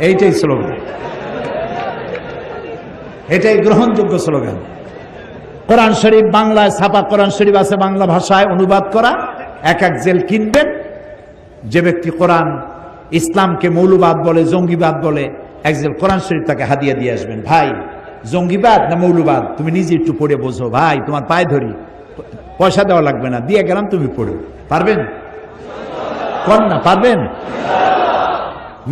এইটাই স্লোগান, এটাই গ্রহণযোগ্য স্লোগান। কোরআন শরীফ বাংলায় ছাপা কোরআন শরীফ আছে, বাংলা ভাষায় অনুবাদ করা, এক জেল কিনবেন। যে ব্যক্তি কোরআন ইসলামকে মৌলবাদ বলে, জঙ্গিবাদ বলে, এক জেল কোরআন শরীফ তাকে হাদিয়া দিয়ে আসবেন। ভাই জঙ্গিবাদ না মৌলবাদ তুমি নিজে একটু পড়ে বোঝো, ভাই তোমার পায়ে ধরি, পয়সা দেওয়া লাগবে না, দিয়ে গেলাম, তুমি পড়ো। পারবেন? কোন না পারবেন?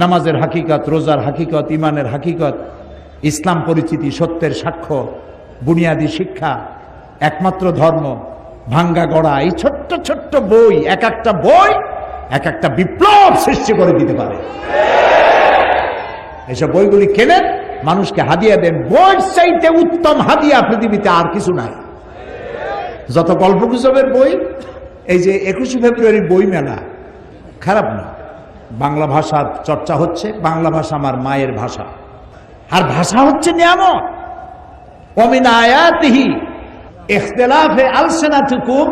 নামাজের হাকিকত, রোজার হাকিকত, ইমানের হাকিকত, ইসলাম পরিচিতি, সত্যের সাক্ষ্য, বুনিয়াদী শিক্ষা, একমাত্র ধর্ম, ভাঙ্গা গড়া, এই ছোট্ট ছোট্ট বই, এক একটা বই এক একটা বিপ্লব সৃষ্টি করে দিতে পারে। এইসব বইগুলি কেনেন, মানুষকে হাদিয়া দেন। বই চাইতে উত্তম হাদিয়া পৃথিবীতে আর কিছু নাই। যত গল্পগুজবের বই, এই যে 21শে ফেব্রুয়ারি বই মেলা, খারাপ না, বাংলা ভাষার চর্চা হচ্ছে। বাংলা ভাষা আমার মায়ের ভাষা, আর ভাষা হচ্ছে নিয়ামত। ওমিন আয়াতিহি ইখতিলাফে আলসিনাতিকুম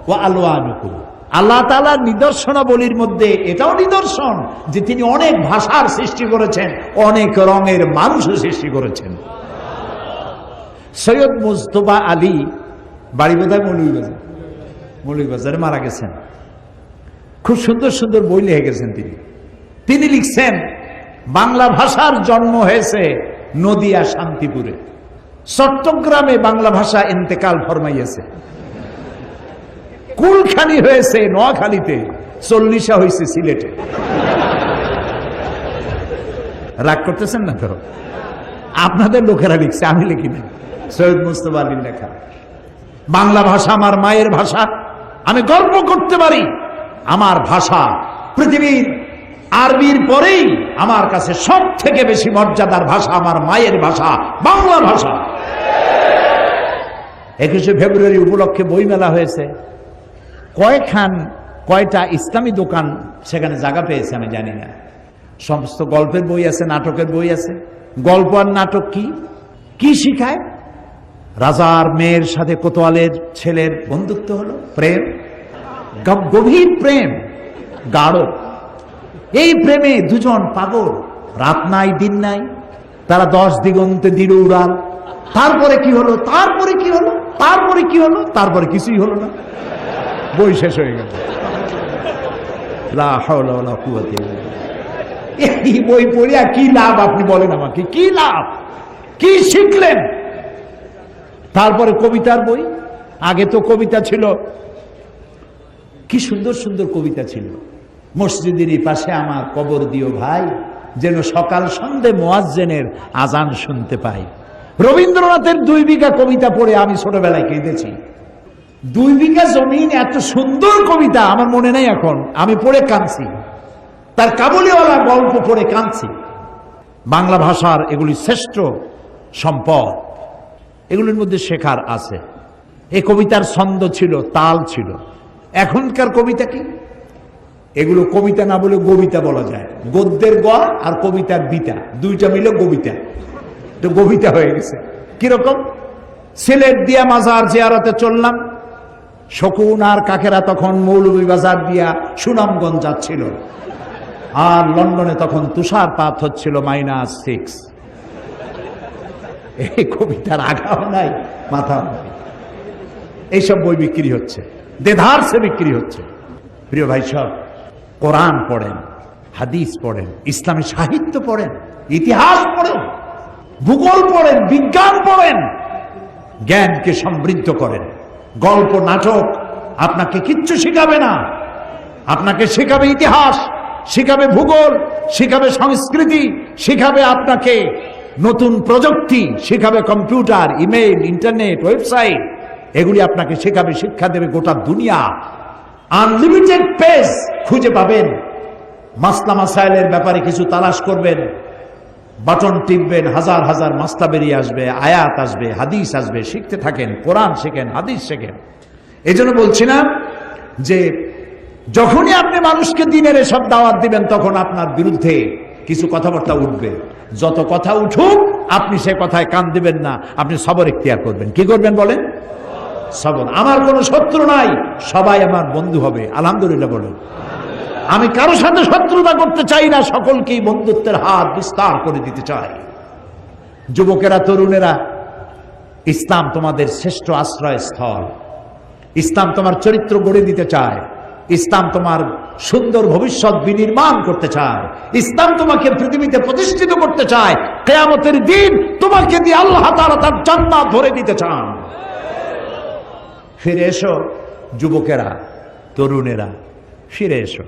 ওয়া আলওয়ানুকুম। আল্লাহ তাআলার নিদর্শনাবলীর মধ্যে এটাও নিদর্শন যে তিনি অনেক ভাষার সৃষ্টি করেছেন, অনেক রঙের মানুষও সৃষ্টি করেছেন। সৈয়দ মুজতবা আলী, বাড়ি বোধহয় মৌলভীবাজারে, মারা গেছেন। খুব সুন্দর সুন্দর বই লিখে গেছেন তিনি লিখছেন বাংলা ভাষার জন্ম হয়েছে নদিয়া শান্তিপুরে, চট্টগ্রামে বাংলা ভাষা ইন্তেকাল ফরমাইয়েছে, কুলখানি হয়েছে নোয়াখালীতে, 40 হয়েছে সিলেটে। রাগ করতেছেন না তো? আপনাদের লোকেরা লিখছে, আমি লিখি না। সৈয়দ মুজতবা আলীর লেখা। বাংলা ভাষা আমার মায়ের ভাষা, আমি গর্ব করতে পারি আমার ভাষা পৃথিবীর আরবির পরেই আমার কাছে সব থেকে বেশি মর্যাদার ভাষা আমার মায়ের ভাষা, বাংলা ভাষা। 21শে ফেব্রুয়ারি উপলক্ষে বই মেলা হয়েছে। কয়টা ইসলামী দোকান সেখানে জায়গা পেয়েছে আমি জানি না। সমস্ত গল্পের বই আছে, নাটকের বই আছে। গল্প আর নাটক কি শিখায়? রাজার মেয়ের সাথে কোতোয়ালের ছেলের বন্ধুত্ব হলো, প্রেম, গভীর প্রেম, গাঢ়। এই প্রেমে দুজন পাগল, রাত নাই দিন নাই, তারা 10 দিগন্তে দিল উড়াল। তারপরে কি হলো, তারপরে কি হলো, তারপরে কি হলো, তারপরে কিছুই হলো না, বই শেষ হয়ে গেল। লা হাওলা ওয়ালা কুওয়াতা ইল্লা বিল্লাহ। এই বই পড়িয়া কি লাভ আপনি বলেন আমাকে? কি লাভ? কি শিখলেন? তারপরে কবিতার বই। আগে তো কবিতা ছিল, কি সুন্দর সুন্দর কবিতা ছিল। মসজিদেরই পাশে আমার কবর দিও ভাই, যেন সকাল সন্ধে মুয়াজ্জিনের আজান শুনতে পাই। রবীন্দ্রনাথের 2 বিঘা কবিতা পড়ে আমি ছোটবেলায় কেঁদেছি। 2 বিঘা জমিন, এত সুন্দর কবিতা আমার মনে নাই এখন, আমি পড়ে কাঁদছি। তার কাবুলিওয়ালা গল্প পড়ে কাঁদছি। বাংলা ভাষার এগুলি শ্রেষ্ঠ সম্পদ, এগুলির মধ্যে শেখার আছে। এই কবিতার ছন্দ ছিল, তাল ছিল। এখনকার কবিতা কি? এগুলো কবিতা না বলে কবিতা বলা যায়। গদ্যের গ আর কবিতার বিতা, দুইটা মিলে কবিতা, তো কবিতা হয়ে গেছে। কিরকম? সিলেট দিয়া মাজার জিয়ারতে চললাম, শকুন আর কাকেরা তখন মৌলভীবাজার দিয়া সুনামগঞ্জ যাচ্ছিল, আর লন্ডনে তখন তুষারপাত হচ্ছিল -6। এই কবিতার আগাও নাই, মাথাও নাই। এইসব বই বিক্রি হচ্ছে, দেধারসে বিক্রি হচ্ছে। প্রিয় ভাই সব, কোরআন পড়েন, হাদিস পড়েন, ইসলামী সাহিত্য পড়েন, ইতিহাস পড়েন, ভূগোল পড়েন, বিজ্ঞান পড়েন, জ্ঞানকে সমৃদ্ধ করেন। গল্প নাটক আপনাকে কিচ্ছু শিখাবে না। আপনাকে শেখাবে ইতিহাস, শিখাবে ভূগোল, শিখাবে সংস্কৃতি, শিখাবে আপনাকে নতুন প্রযুক্তি, শিখাবে কম্পিউটার, ইমেইল, ইন্টারনেট, ওয়েবসাইট। এগুলি আপনাকে শেখাবে, শিক্ষা দেবে গোটা দুনিয়া। আনলিমিটেড পেজ খুঁজে পাবেন। মাসলা মাসাইলের ব্যাপারে কিছু তালাশ করবেন, বাটন টিপবেন, হাজার হাজার মাসলা বেরিয়ে আসবে, আয়াত আসবে, হাদিস আসবে। শিখতে থাকেন, কোরআন শেখেন, হাদিস শেখেন। এই জন্য বলছিলাম যে যখনই আপনি মানুষকে দিনের এসব দাওয়াত দিবেন, তখন আপনার বিরুদ্ধে কিছু কথাবার্তা উঠবে। যত কথা উঠুক, আপনি সে কথায় কান দিবেন না, আপনি সবর ইখতিয়ার করবেন। কি করবেন বলেন? সবর। আমার কোনো শত্রু নাই, সবাই আমার বন্ধু হবে। আলহামদুলিল্লাহ বলেন। আমি কারো সাথে শত্রুতা করতে চাই না, সকলকেই বন্ধুত্বের হাত বিস্তার করে দিতে চাই। যুবকেরা, তরুণেরা, ইসলাম তোমাদের শ্রেষ্ঠ আশ্রয়স্থল। ইসলাম তোমার চরিত্র গড়ে দিতে চায়। ইসলাম তোমার সুন্দর ভবিষ্যৎ বিনির্মাণ করতে চায়। ইসলাম তোমাকে পৃথিবীতে প্রতিষ্ঠিত করতে চায়। কিয়ামতের দিন তোমাকে দিয়ে আল্লাহ তাআলা তার জান্নাত ভরে দিতে চান। ফিরে এসো যুবকেরা, তরুণেরা, ফিরে এসো।